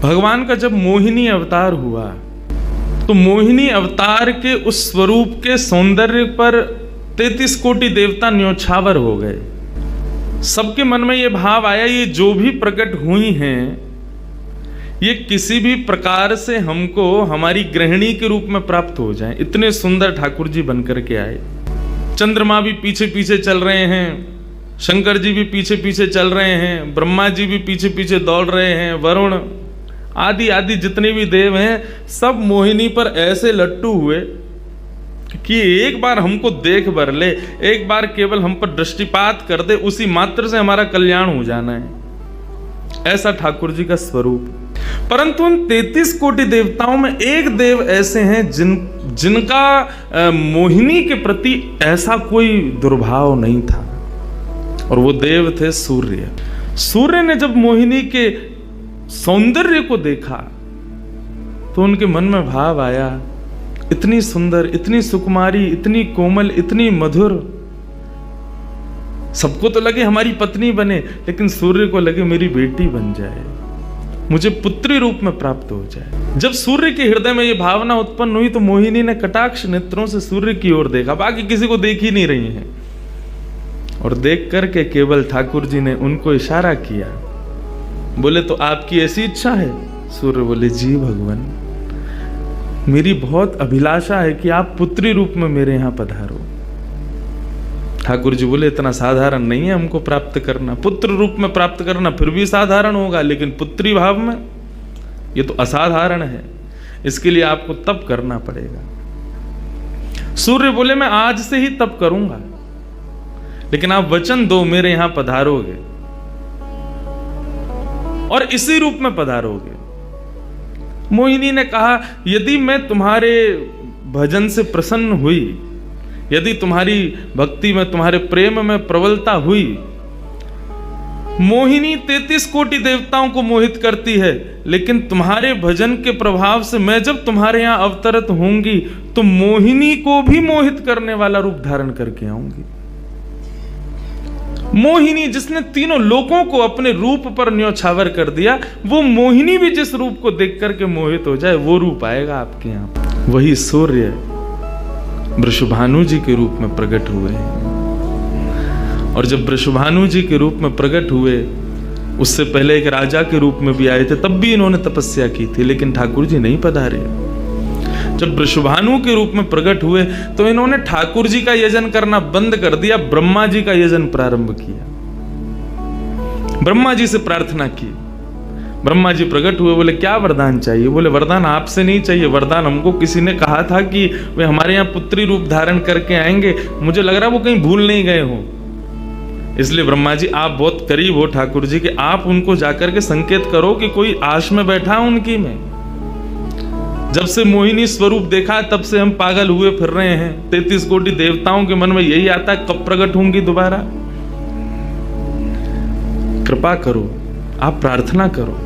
भगवान का जब मोहिनी अवतार हुआ तो मोहिनी अवतार के उस स्वरूप के सौंदर्य पर 33 कोटि देवता न्योछावर हो गए। सबके मन में ये भाव आया, ये जो भी प्रकट हुई हैं ये किसी भी प्रकार से हमको हमारी गृहिणी के रूप में प्राप्त हो जाए। इतने सुंदर ठाकुर जी बनकर के आए। चंद्रमा भी पीछे पीछे चल रहे हैं, शंकर जी भी पीछे पीछे चल रहे हैं, ब्रह्मा जी भी पीछे पीछे दौड़ रहे हैं, वरुण आदि आदि जितने भी देव हैं सब मोहिनी पर ऐसे लट्टू हुए कि एक बार हमको देख बर ले, एक बार केवल हम पर दृष्टिपात कर दे, उसी मात्र से हमारा कल्याण हो जाना है। ऐसा ठाकुर जी का स्वरूप। परंतु उन 33 कोटि देवताओं में एक देव ऐसे हैं जिनका मोहिनी के प्रति ऐसा कोई दुर्भाव नहीं था, और वो देव थे सूर्य। सूर्य ने जब मोहिनी के सौंदर्य को देखा तो उनके मन में भाव आया, इतनी सुंदर, इतनी सुकुमारी, इतनी कोमल, इतनी मधुर। सबको तो लगे हमारी पत्नी बने, लेकिन सूर्य को लगे मेरी बेटी बन जाए, मुझे पुत्री रूप में प्राप्त हो जाए। जब सूर्य के हृदय में ये भावना उत्पन्न हुई तो मोहिनी ने कटाक्ष नेत्रों से सूर्य की ओर देखा, बाकी किसी को देख ही नहीं रही है, और देख करके केवल ठाकुर जी ने उनको इशारा किया। बोले तो आपकी ऐसी इच्छा है? सूर्य बोले जी भगवान, मेरी बहुत अभिलाषा है कि आप पुत्री रूप में मेरे यहां पधारो। ठाकुर जी बोले इतना साधारण नहीं है हमको प्राप्त करना, पुत्र रूप में प्राप्त करना फिर भी साधारण होगा, लेकिन पुत्री भाव में ये तो असाधारण है, इसके लिए आपको तप करना पड़ेगा। सूर्य बोले मैं आज से ही तप करूंगा, लेकिन आप वचन दो मेरे यहां पधारोगे और इसी रूप में पधारोगे। मोहिनी ने कहा यदि मैं तुम्हारे भजन से प्रसन्न हुई, यदि तुम्हारी भक्ति में, तुम्हारे प्रेम में प्रबलता हुई, मोहिनी 33 कोटि देवताओं को मोहित करती है, लेकिन तुम्हारे भजन के प्रभाव से मैं जब तुम्हारे यहां अवतरित होंगी तो मोहिनी को भी मोहित करने वाला रूप धारण करके आऊंगी। मोहिनी जिसने तीनों लोगों को अपने रूप पर न्योछावर कर दिया, वो मोहिनी भी जिस रूप को देख करके मोहित हो जाए वो रूप आएगा आपके यहां। वही सूर्य वृषभानु जी के रूप में प्रकट हुए हैं। और जब वृषभानु जी के रूप में प्रकट हुए, उससे पहले एक राजा के रूप में भी आए थे, तब भी इन्होंने तपस्या की थी, लेकिन ठाकुर जी नहीं पधारे। जब वृषभानु के रूप में प्रकट हुए तो इन्होंने ठाकुर जी का यजन करना बंद कर दिया, ब्रह्मा जी का यजन प्रारंभ किया। ब्रह्मा जी से प्रार्थना की। ब्रह्मा जी प्रकट हुए, बोले क्या वरदान चाहिए? बोले वरदान आपसे नहीं चाहिए, वरदान हमको किसी ने कहा था कि वे हमारे यहाँ पुत्री रूप धारण करके आएंगे, मुझे लग रहा वो कहीं भूल नहीं गए हो, इसलिए ब्रह्मा जी आप बहुत करीब हो ठाकुर जी के, आप उनको जाकर के संकेत करो कि कोई आश में बैठा उनकी में। जब से मोहिनी स्वरूप देखा तब से हम पागल हुए फिर रहे हैं। 33 कोटि देवताओं के मन में यही आता है कब प्रकट होंगी दोबारा। कृपा करो, आप प्रार्थना करो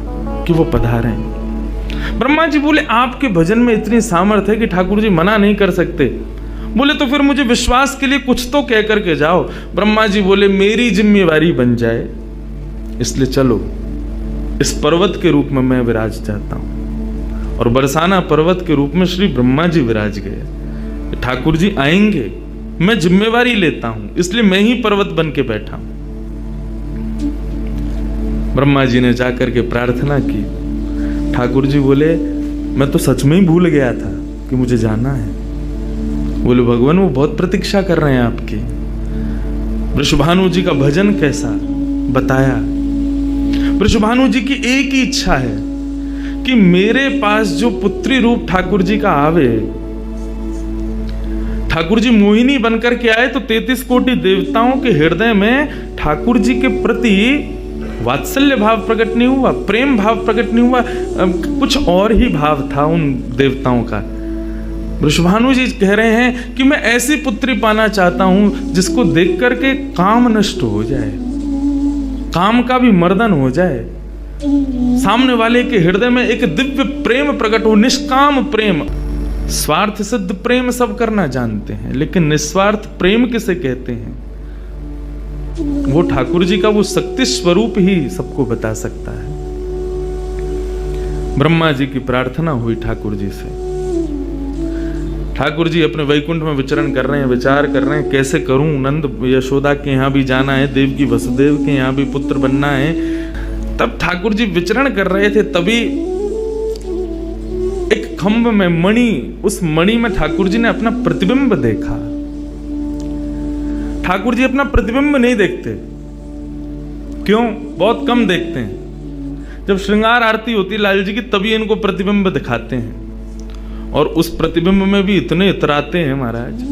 कि वो पधारें। ब्रह्मा जी बोले आपके भजन में इतनी सामर्थ्य है कि ठाकुर जी मना नहीं कर सकते। बोले तो फिर मुझे विश्वास के लिए कुछ तो कह करके जाओ। ब्रह्मा जी बोले मेरी जिम्मेवारी बन जाए, इसलिए चलो इस पर्वत के रूप में मैं विराज चाहता हूं। और बरसाना पर्वत के रूप में श्री ब्रह्मा जी विराज गए। ठाकुर जी आएंगे, मैं जिम्मेवारी लेता हूं, इसलिए मैं ही पर्वत बन के बैठा हूं। ब्रह्मा जी ने जाकर के प्रार्थना की। ठाकुर जी बोले मैं तो सच में ही भूल गया था कि मुझे जाना है। बोले भगवान वो बहुत प्रतीक्षा कर रहे हैं आपकी। वृषभानु जी का भजन कैसा बताया। वृषभानु जी की एक ही इच्छा है कि मेरे पास जो पुत्री रूप ठाकुर जी का आवे, ठाकुर जी मोहिनी बनकर के आए तो 33 कोटि देवताओं के हृदय में ठाकुर जी के प्रति वात्सल्य भाव प्रकट नहीं हुआ, प्रेम भाव प्रकट नहीं हुआ, कुछ और ही भाव था उन देवताओं का। वृषभानु जी कह रहे हैं कि मैं ऐसी पुत्री पाना चाहता हूं जिसको देख करके काम नष्ट हो जाए, काम का भी मर्दन हो जाए, सामने वाले के हृदय में एक दिव्य प्रेम प्रकट हो, निष्काम प्रेम। स्वार्थ सिद्ध प्रेम सब करना जानते हैं, लेकिन निस्वार्थ प्रेम किसे कहते हैं वो ठाकुर जी का वो शक्ति स्वरूप ही सबको बता सकता है। ब्रह्मा जी की प्रार्थना हुई ठाकुर जी से। ठाकुर जी अपने वैकुंठ में विचरण कर रहे हैं, विचार कर रहे हैं कैसे करूं, नंद यशोदा के यहाँ भी जाना है, देवकी वसुदेव के यहाँ भी पुत्र बनना है। तब ठाकुर जी विचरण कर रहे थे, तभी एक खंभ में मणि, उस मणि में ठाकुर जी ने अपना प्रतिबिंब देखा। ठाकुर जी अपना प्रतिबिंब नहीं देखते, क्यों? बहुत कम देखते हैं। जब श्रृंगार आरती होती है लाल जी की, तभी इनको प्रतिबिंब दिखाते हैं, और उस प्रतिबिंब में भी इतने इतराते हैं महाराज,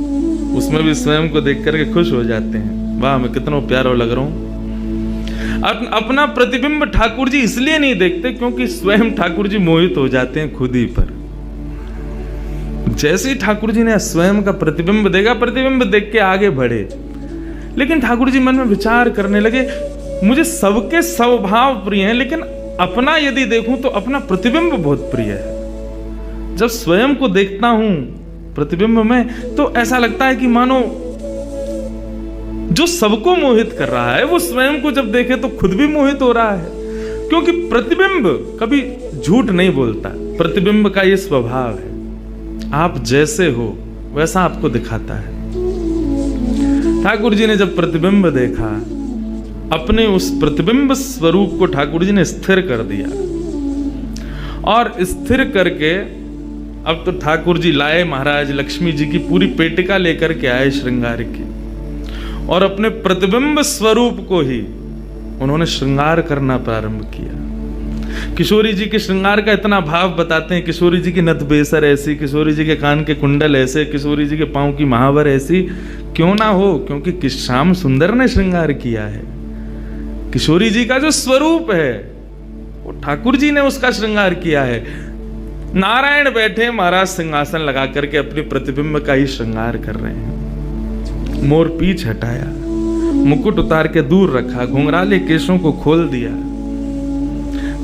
उसमें भी स्वयं को देख करके खुश हो जाते हैं, वाह मैं कितना प्यारा लग रहा हूं। अपना प्रतिबिंब ठाकुर जी इसलिए नहीं देखते क्योंकि स्वयं ठाकुर जी मोहित हो जाते हैं खुद ही पर। जैसे ही ठाकुर जी ने स्वयं का प्रतिबिंब देखा, प्रतिबिंब देख के आगे बढ़े, लेकिन ठाकुर जी मन में विचार करने लगे, मुझे सबके स्वभाव प्रिय हैं, लेकिन अपना यदि देखूं तो अपना प्रतिबिंब बहुत प्रिय है। जब स्वयं को देखता हूं प्रतिबिंब में, तो ऐसा लगता है कि मानो जो सबको मोहित कर रहा है वो स्वयं को जब देखे तो खुद भी मोहित हो रहा है, क्योंकि प्रतिबिंब कभी झूठ नहीं बोलता। प्रतिबिंब का ये स्वभाव है, आप जैसे हो वैसा आपको दिखाता है। ठाकुर जी ने जब प्रतिबिंब देखा, अपने उस प्रतिबिंब स्वरूप को ठाकुर जी ने स्थिर कर दिया, और स्थिर करके अब तो ठाकुर जी लाए महाराज लक्ष्मी जी की पूरी पेटिका लेकर के आए श्रृंगार की, और अपने प्रतिबिंब स्वरूप को ही उन्होंने श्रृंगार करना प्रारंभ किया। किशोरी जी के श्रृंगार का इतना भाव बताते हैं, किशोरी जी की नथ बेसर ऐसी, किशोरी जी के कान के कुंडल ऐसे, किशोरी जी के पांव की महावर ऐसी, क्यों ना हो, क्योंकि श्याम सुंदर ने श्रृंगार किया है। किशोरी जी का जो स्वरूप है वो ठाकुर जी ने उसका श्रृंगार किया है। नारायण बैठे महाराज सिंहासन लगा करके अपने प्रतिबिंब का ही श्रृंगार कर रहे हैं। मोर पीछ हटाया, मुकुट उतार के दूर रखा, घुंघराले केशों को खोल दिया,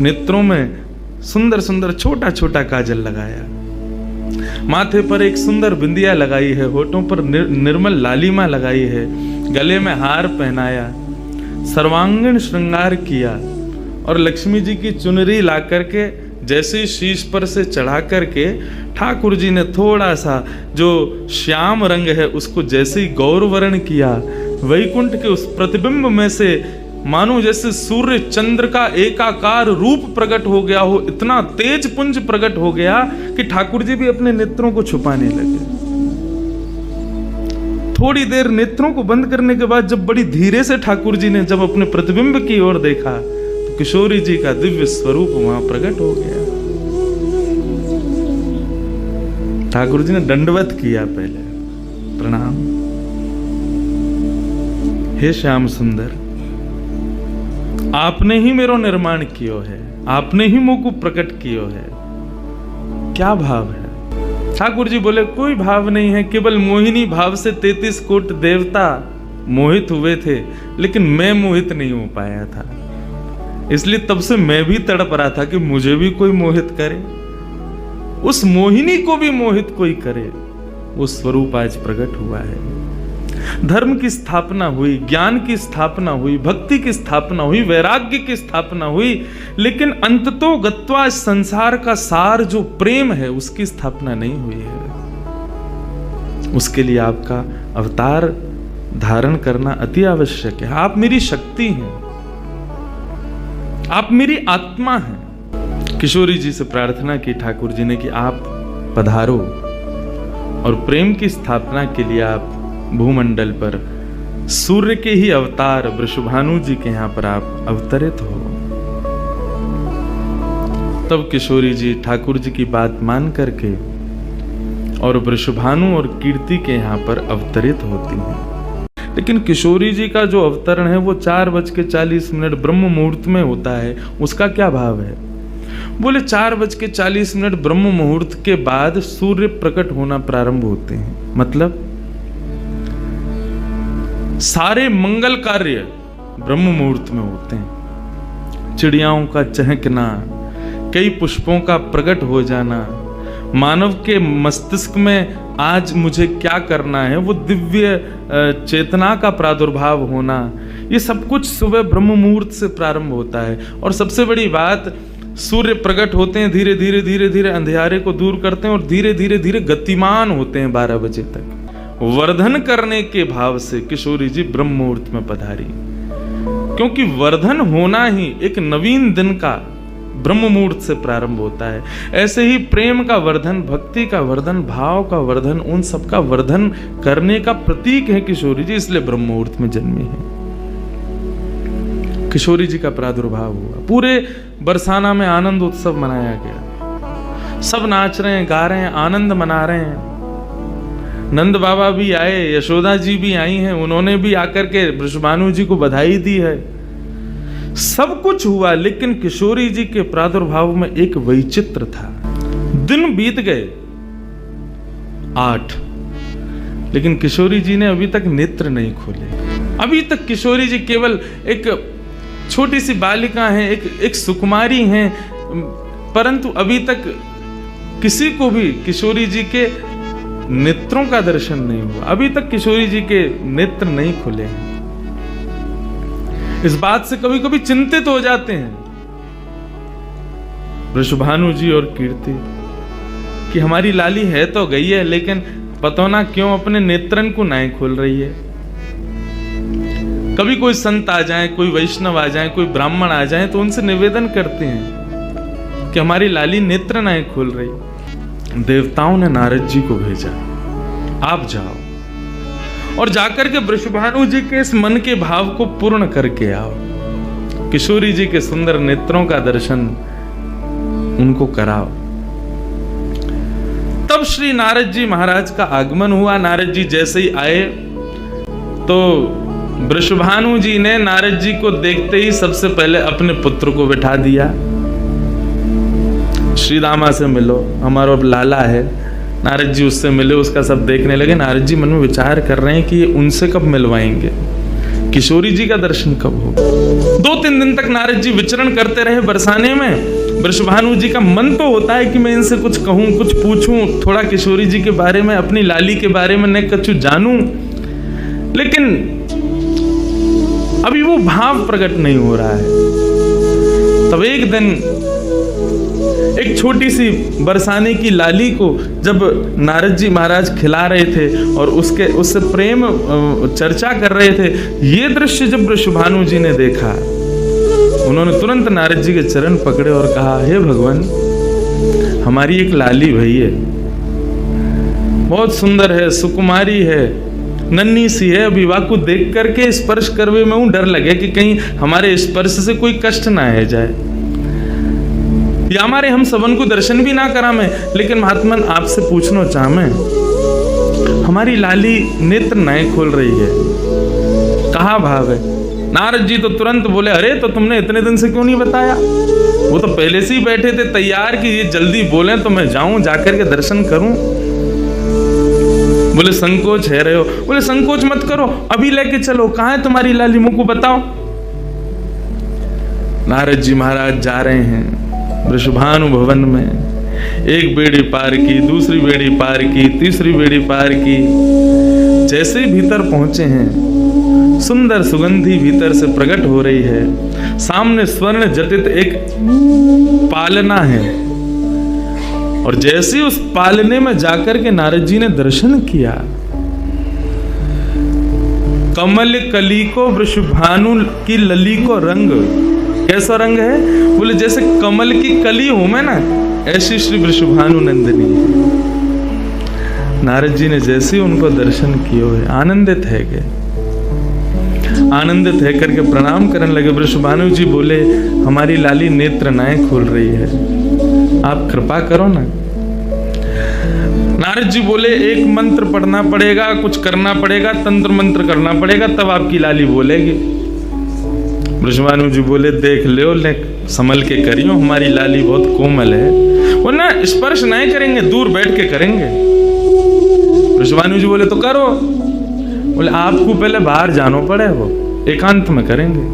नेत्रों में सुंदर सुंदर छोटा छोटा काजल लगाया, माथे पर एक सुंदर बिंदिया लगाई है, होठों पर निर्मल लालिमा लगाई है, गले में हार पहनाया, सर्वांगीण श्रृंगार किया, और लक्ष्मी जी की चुनरी ला करके जैसे ही शीश पर से चढ़ा करके ठाकुर जी ने थोड़ा सा जो श्याम रंग है उसको जैसे ही गौर वर्ण किया, वैकुंठ के उस प्रतिबिंब में से मानो जैसे सूर्य चंद्र का एकाकार रूप प्रकट हो गया हो, इतना तेज पुंज प्रकट हो गया कि ठाकुर जी भी अपने नेत्रों को छुपाने लगे। थोड़ी देर नेत्रों को बंद करने के बाद जब बड़ी धीरे से ठाकुर जी ने जब अपने प्रतिबिंब की ओर देखा, तो किशोरी जी का दिव्य स्वरूप वहां प्रकट हो गया। ठाकुर जी ने दंडवत किया, पहले प्रणाम, हे श्याम सुंदर, आपने ही मेरो निर्माण कियो है, आपने ही मुझको प्रकट कियो है। क्या भाव है? ठाकुर जी बोले कोई भाव नहीं है, केवल मोहिनी भाव से 33 कोटि देवता मोहित हुए थे, लेकिन मैं मोहित नहीं हो पाया था, इसलिए तब से मैं भी तड़प रहा था कि मुझे भी कोई मोहित करे, उस मोहिनी को भी मोहित कोई करे। वो स्वरूप आज प्रकट हुआ है। धर्म की स्थापना हुई, ज्ञान की स्थापना हुई, भक्ति की स्थापना हुई, वैराग्य की स्थापना हुई, लेकिन अंततो गत्वा संसार का सार जो प्रेम है उसकी स्थापना नहीं हुई है। उसके लिए आपका अवतार धारण करना अति आवश्यक है। आप मेरी शक्ति हैं, आप मेरी आत्मा हैं। किशोरी जी से प्रार्थना की ठाकुर जी ने कि आप पधारो और प्रेम की स्थापना के लिए आप भूमंडल पर सूर्य के ही अवतार वृषभानु जी के यहां पर आप अवतरित हो। तब किशोरी जी ठाकुर जी की बात मान करके और वृषभानु और कीर्ति के यहां पर अवतरित होती हैं। लेकिन किशोरी जी का जो अवतरण है वो 4:40 ब्रह्म मुहूर्त में होता है। उसका क्या भाव है? बोले 4:40 ब्रह्म मुहूर्त के बाद सूर्य प्रकट होना प्रारंभ होते हैं। मतलब सारे मंगल कार्य ब्रह्म मुहूर्त में होते हैं। चिड़ियाओं का चहकना, कई पुष्पों का प्रकट हो जाना, मानव के मस्तिष्क में आज मुझे क्या करना है, वो दिव्य चेतना का प्रादुर्भाव होना, ये सब कुछ सुबह ब्रह्म मुहूर्त से प्रारंभ होता है। और सबसे बड़ी बात, सूर्य प्रकट होते हैं, धीरे धीरे धीरे धीरे अंधियारे को दूर करते हैं और धीरे धीरे धीरे गतिमान होते हैं 12 बजे तक। वर्धन करने के भाव से किशोरी जी ब्रह्म मुहूर्त में पधारी, क्योंकि वर्धन होना ही एक नवीन दिन का ब्रह्म मुहूर्त से प्रारंभ होता है। ऐसे ही प्रेम का वर्धन, भक्ति का वर्धन, भाव का वर्धन, उन सब का वर्धन करने का प्रतीक है किशोरी जी, इसलिए ब्रह्म मुहूर्त में जन्मी है। किशोरी जी का प्रादुर्भाव हुआ, पूरे बरसाना में आनंद उत्सव मनाया गया। सब नाच रहे हैं, गा रहे हैं, आनंद मना रहे हैं। नंद बाबा भी आए, यशोदा जी भी आई हैं, उन्होंने भी आकर के वृषभानु जी को बधाई दी है। सब कुछ हुआ, लेकिन किशोरी जी के प्रादुर्भाव में एक वैचित्र था। दिन बीत गए 8, लेकिन किशोरी जी ने अभी तक नेत्र नहीं खोले। अभी तक किशोरी जी केवल एक छोटी सी बालिका हैं, एक सुकुमारी हैं, परंतु अभी तक किसी को भी किशोरी जी के नेत्रों का दर्शन नहीं हुआ। अभी तक किशोरी जी के नेत्र नहीं खुले हैं। इस बात से कभी कभी चिंतित हो जाते हैं वृषभानु जी और कीर्ति कि हमारी लाली है तो गई है, लेकिन पता ना क्यों अपने नेत्रन को नहीं खोल रही है। कभी कोई संत आ जाए, कोई वैष्णव आ जाए, कोई ब्राह्मण आ जाए, तो उनसे निवेदन करते हैं कि हमारी लाली नेत्र नहीं खोल रही। देवताओं ने नारद जी को भेजा, आप जाओ और जाकर के वृषभानु जी के इस मन के भाव को पूर्ण करके आओ। किशोरी जी के सुंदर नेत्रों का दर्शन उनको कराओ। तब श्री नारद जी महाराज का आगमन हुआ। नारद जी जैसे ही आए तो वृषभानु जी ने नारद जी को देखते ही सबसे पहले अपने पुत्र को बिठा दिया। श्री दामा से मिलो, हमारा अब लाला है। नारद जी उससे मिले, उसका सब देखने लगे। नारद जी मन में विचार कर रहे हैं कि ये उनसे कब मिलवाएंगे, किशोरी जी का दर्शन कब होगा। 2-3 दिन तक नारद जी विचरण करते रहे बरसाने में। वृषभानु जी का मन तो होता है कि मैं इनसे कुछ कहूं, कुछ पूछूं, थोड़ा किशोरी जी के बारे में, अपनी लाली के बारे में न कुछ जानूं, लेकिन अभी वो भाव प्रकट नहीं हो रहा है। तब एक दिन एक छोटी सी बरसाने की लाली को जब नारद जी महाराज खिला रहे थे और उससे प्रेम चर्चा कर रहे थे, ये दृश्य जब वृषभानु जी ने देखा, उन्होंने तुरंत नारद जी के चरण पकड़े और कहा, हे भगवान, हमारी एक लाली भई है, बहुत सुंदर है, सुकुमारी है, नन्ही सी है। अभी विवाह को देख करके स्पर्श करवे में डर लगे कि कहीं हमारे स्पर्श से कोई कष्ट ना आ जाए, या हमारे हम सबन को दर्शन भी ना करा में। लेकिन महात्मन आपसे पूछना चाह मैं, हमारी लाली नेत्र नहीं खोल रही है, कहाँ भाव है? नारद जी तो तुरंत बोले, अरे तो तुमने इतने दिन से क्यों नहीं बताया? वो तो पहले से ही बैठे थे तैयार कि ये जल्दी बोले तो मैं जाऊं, जाकर के दर्शन करूं। बोले संकोच है रहे हो? बोले संकोच मत करो, अभी लेके चलो। कहाँ है तुम्हारी लाली, मुझको बताओ। नारद जी महाराज जा रहे हैं वृषभानु भवन में। एक बेड़ी पार की, दूसरी बेड़ी पार की, तीसरी बेड़ी पार की। जैसे ही भीतर पहुंचे हैं, सुंदर सुगंधी भीतर से प्रकट हो रही है। सामने स्वर्ण जटित एक पालना है, और जैसे उस पालने में जाकर के नारद जी ने दर्शन किया, कमल कली को वृषभानु की लली को रंग, कैसा रंग है? बोले जैसे कमल की कली हो मैं ना, ऐसी श्री वृषभानु नंदिनी। नारद जी ने जैसे उनको दर्शन किए, आनंदित है गए, आनंदित है करके प्रणाम करने लगे। वृषभानु जी बोले, हमारी लाली नेत्र नाएं खोल रही है, आप कृपा करो ना। नारद जी बोले, एक मंत्र पढ़ना पड़ेगा, कुछ करना पड़ेगा, तंत्र मंत्र करना पड़ेगा, तब आपकी लाली बोलेगी। वृषभानु जी बोले, देख लो, ले संभल के करियो, हमारी लाली बहुत कोमल है, वो ना स्पर्श नहीं करेंगे, दूर बैठ के करेंगे। वृषभानु जी बोले, तो करो। बोले, आपको पहले बाहर जानो पड़े, वो एकांत में करेंगे।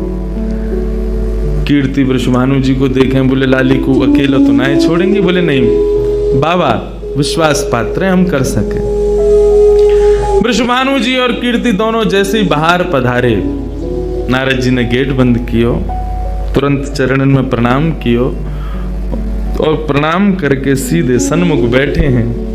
कीर्ति वृषभानु जी को देखें, बोले लाली को अकेला तो नहीं छोड़ेंगे। बोले नहीं बाबा, विश्वास पात्र हम कर सके। वृषभानु जी और कीर्ति दोनों जैसे ही बाहर पधारे, नारद जी ने गेट बंद कियो, तुरंत चरणन में प्रणाम कियो और प्रणाम करके सीधे सन्मुख बैठे हैं।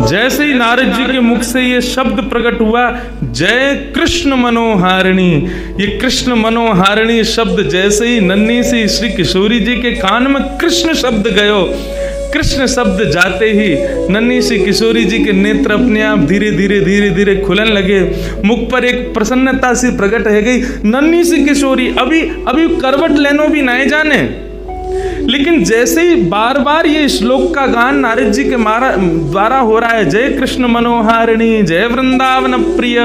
जैसे ही नारद जी के मुख से ये शब्द प्रकट हुआ, जय कृष्ण मनोहारिणी, ये कृष्ण मनोहारिणी शब्द जैसे ही नन्ही सी श्री किशोरी जी के कान में कृष्ण शब्द गयो, कृष्ण शब्द जाते ही नन्ही सी किशोरी जी के नेत्र अपने आप धीरे धीरे खुलन लगे। मुख पर एक प्रसन्नता सी प्रकट हो गई। नन्ही सी किशोरी अभी करवट लेनो भी नहीं जाने, लेकिन जैसे ही बार बार ये श्लोक का गान नारद जी के द्वारा हो रहा है, जय कृष्ण मनोहारिणी, जय वृंदावन प्रिय,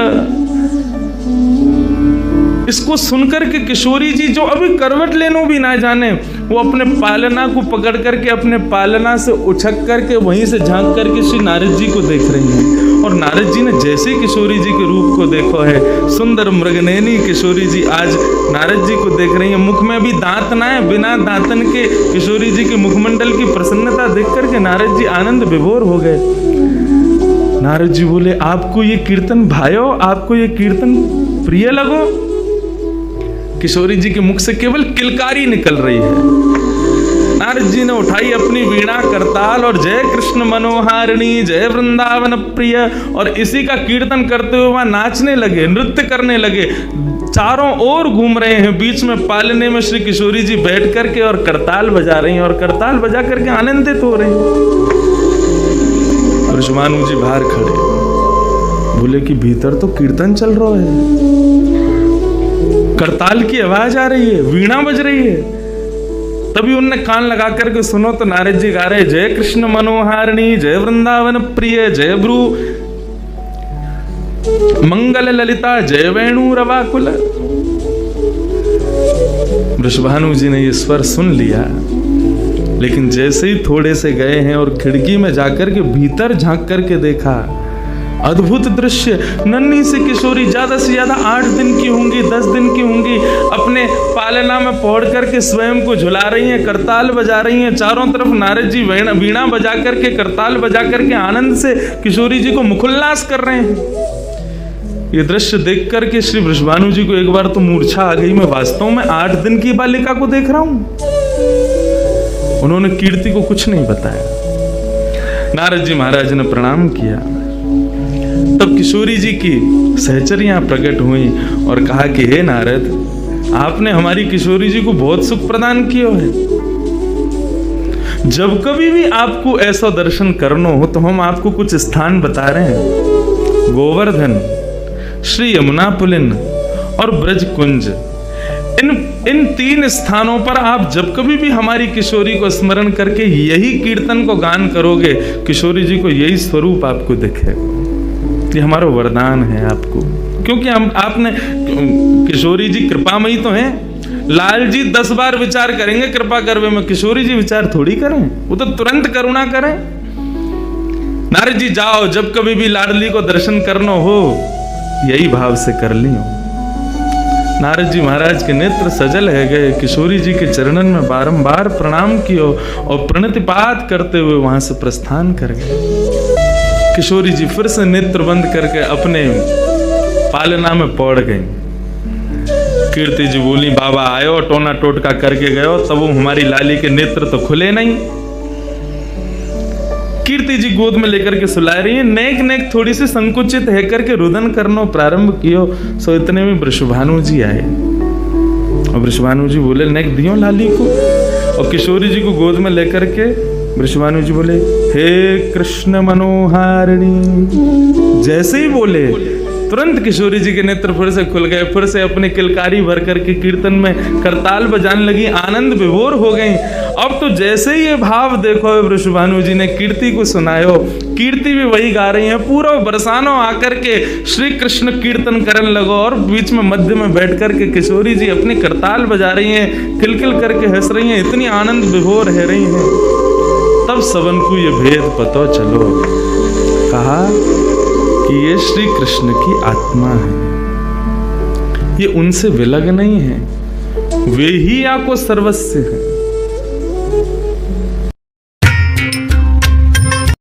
इसको सुनकर के किशोरी जी जो अभी करवट लेनो भी ना जाने, वो अपने पालना को पकड़ करके अपने पालना से उछक करके वहीं से झांक करके श्री नारद जी को देख रही हैं। और नारद जी ने जैसे किशोरी जी के रूप को देखो है, सुंदर मृगनयनी किशोरी जी आज नारद जी को देख रही है। मुख में अभी दांत ना है, बिना दांतन के किशोरी जी के मुखमंडल की प्रसन्नता देख करके नारद जी आनंद विभोर हो गए। नारद जी बोले, आपको ये कीर्तन भायो, आपको ये कीर्तन प्रिय लगो? किशोरी जी के मुख से केवल किलकारी निकल रही है। नारद जी ने उठाई अपनी वीणा करताल और जय कृष्ण मनोहारिणी, जय वृंदावन प्रिय, और इसी का कीर्तन करते हुए वहां नाचने लगे, नृत्य करने लगे, चारों ओर घूम रहे हैं। बीच में पालने में श्री किशोरी जी बैठ करके और करताल बजा रही हैं, और करताल बजा करके आनंदित हो रही हैं। वृषभानु जी बाहर खड़े बोले कि भीतर तो कीर्तन चल रहा है, करताल की आवाज आ रही है, वीणा बज रही है। तभी उनने कान लगा करके सुनो तो नारद जी गा रहे, जय कृष्ण मनोहारिणी, जय वृंदावन प्रिय, जय भ्रू मंगल ललिता, जय वेणु रवाकुल। वृषभानु जी ने ये स्वर सुन लिया, लेकिन जैसे ही थोड़े से गए हैं और खिड़की में जाकर के भीतर झांक करके देखा, अद्भुत दृश्य। नन्ही सी किशोरी ज्यादा से ज्यादा 8 दिन की होंगी, 10 दिन की होंगी, अपने पालना में पौड़ करके स्वयं को झुला रही हैं, करताल बजा रही हैं। चारों तरफ नारद जी वीणा बजा करके, करताल बजा करके आनंद से किशोरी जी को मुखोल्लास कर रहे हैं। ये दृश्य देख करके श्री वृषभानु जी को एक बार तो मूर्छा आ गई, मैं वास्तव में 8 दिन की बालिका को देख रहा हूं। उन्होंने कीर्ति को कुछ नहीं बताया। नारद जी महाराज ने प्रणाम किया। तब किशोरी जी की सहचरियां प्रकट हुई और कहा कि हे नारद, आपने हमारी किशोरी जी को बहुत सुख प्रदान किया है। जब कभी भी आपको ऐसा दर्शन करना हो तो हम आपको कुछ स्थान बता रहे हैं। गोवर्धन, श्री यमुना पुलिन और ब्रज कुंज, इन 3 स्थानों पर आप जब कभी भी हमारी किशोरी को स्मरण करके यही कीर्तन को गान करोगे, किशोरी जी को यही स्वरूप आपको दिखेगा। ये हमारा वरदान है आपको, क्योंकि आपने, किशोरी जी कृपामयी तो हैं। लाल जी 10 बार विचार करेंगे कृपा करवे में, किशोरी जी विचार थोड़ी करें, वो तो तुरंत करुणा करें। नारद जी जाओ, जब कभी भी लाडली को दर्शन करना हो यही भाव से कर लियो। नारद जी महाराज के नेत्र सजल है गए, किशोरी जी के चरणन में बारंबार प्रणाम कियो और प्रणतिपात करते हुए वहां से प्रस्थान कर गए। किशोरी जी फिर से नेत्र बंद करके अपने पालना में पौड़ गई। कीर्ति जी बोली, बाबा आयो, टोना टोटका करके गयो, तब वो हमारी लाली के नेत्र तो खुले नहीं। कीर्ति जी गोद में लेकर के सुला रही है, नेक नेक थोड़ी सी संकुचित है करके रुदन करना प्रारंभ कियो। सो इतने में वृषभानु जी आए और वृषभानु जी बोले, नेक दियो लाली को। और किशोरी जी को गोद में लेकर के वृषभानु जी बोले, हे कृष्ण मनोहारिणी। जैसे ही बोले तुरंत किशोरी जी के नेत्र फिर से खुल गए, फिर से अपने किलकारी भर करके कीर्तन में करताल बजाने लगी, आनंद विभोर हो गई। अब तो जैसे ही ये भाव देखो, वृषभानु जी ने कीर्ति को सुनायो, कीर्ति भी वही गा रही है। पूरा बरसानो आकर के श्री कृष्ण कीर्तन करने लगो और बीच में मध्य में बैठ करके किशोरी जी अपनी करताल बजा रही हैं, किलकिल करके हंस रही हैं, इतनी आनंद विभोर है रही हैं। तब सबन को ये भेद पता चलो, कहा कि ये श्री कृष्ण की आत्मा है, ये उनसे विलग नहीं है, वे ही आपको सर्वस्व है।